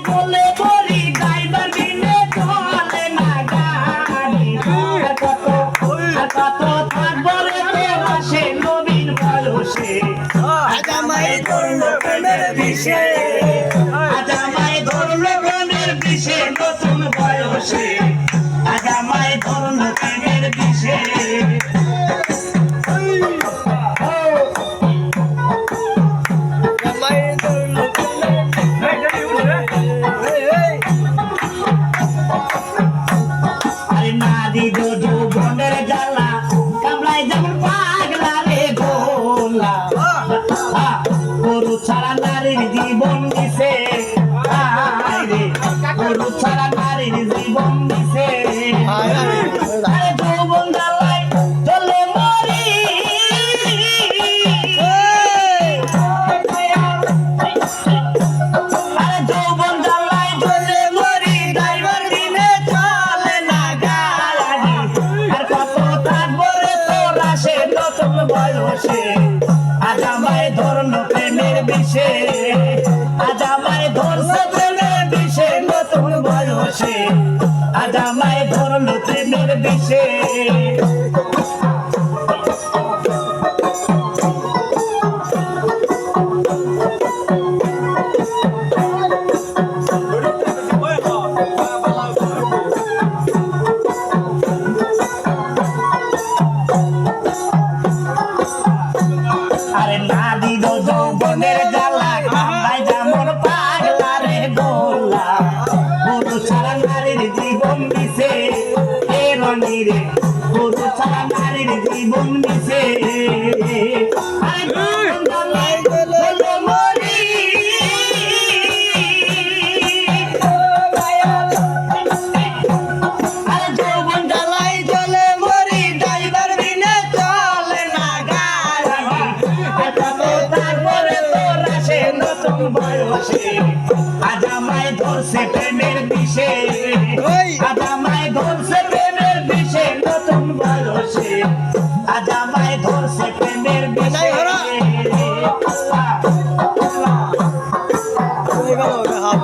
বলে বলি ড্রাইভার বিনে চলে না গাড়ি আর কত থাকবো রে তোরা সে নবীন বয়সে আজ আমায় ধরলো প্রেমের বিষে আজ আমায় ধরলো প্রেমের বিষে নতুন বয়সে আজ আমায় ধরলো প্রেমের বিষে যৌবনের জ্বালা কামলায় যেমন পাগলা রে গোলা গরু ছাড়া নারীর জীবন দিছে গরু ছাড়া নারীর জীবন দিছে যৌবন জ্বালায় চলে মরি যৌবন জ্বালায় চলে মরি ড্রাইভার দিনে চলে না বয়সে আজ আমায় ধরলো প্রেমের বিষে আজ আমায় ধরছে প্রেমের বিষে নতুন বয়সে আজ আমায় ধরলো প্রেমের বিষে যৌবনের জ্বালা কামলায় যেমন পাগলা রে গোলা গরু ছাড়া নারীর জীবন দিছে এ রনি রে গরু ছাড়া নারীর জীবন দিছে যৌবন জ্বালায় চলে মরি ড্রাইভার বিনে চলে না নতুন বয়সে আজ আমায় ধরছে প্রেমের বিষে আজ আমায় ধরছে প্রেমের বিষে নতুন বয়সে আজ আমায় ধরছে প্রেমের বিষে হাফ